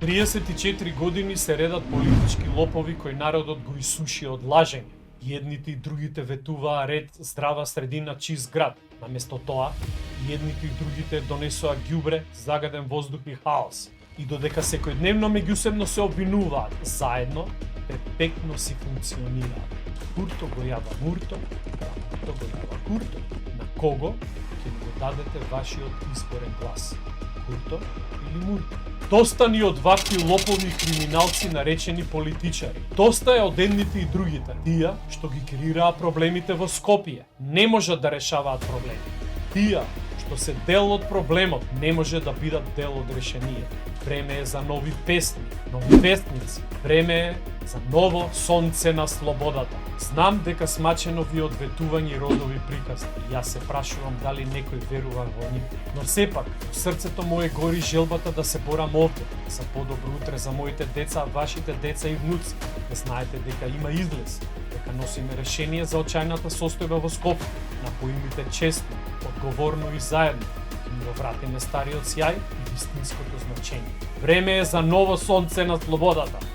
34 години се редат политички лопови кои народот го исуши од лажење. Едните и другите ветуваа ред, здрава средина, чист град. Наместо тоа, едните и другите донесоа ѓубре, загаден воздух и хаос. И додека секојдневно меѓусебно се обвинуваат, заедно перфектно си функционираат. Курто го јава Мурто, Мурто го јава Курто. На кого ќе го дадете вашиот изборен глас? Курто или Мурто? Доста ни од вакви лопови и криминалци наречени политичари. Доста е од едните и другите. Тие што ги креираа проблемите во Скопје не можат да решаваат проблеми. Тие што се дел од проблемот не може да бидат дел од решението. Време е за нови песни, нови песници. Време е за ново сонце на слободата. Знам дека смачено ви одветување и родови приказни. Јас се прашувам дали некој верува во нив. Но сепак, во срцето мое гори желбата да се борам овде, за подобро утре за моите деца, вашите деца и внуци. Да знаете дека има излез, дека носиме решение за очајната состојба во Скопје, на поимите честно, одговорно и заедно. Ни го вратиме стариот сјај и вистинското значење. Време е за ново сонце на слободата.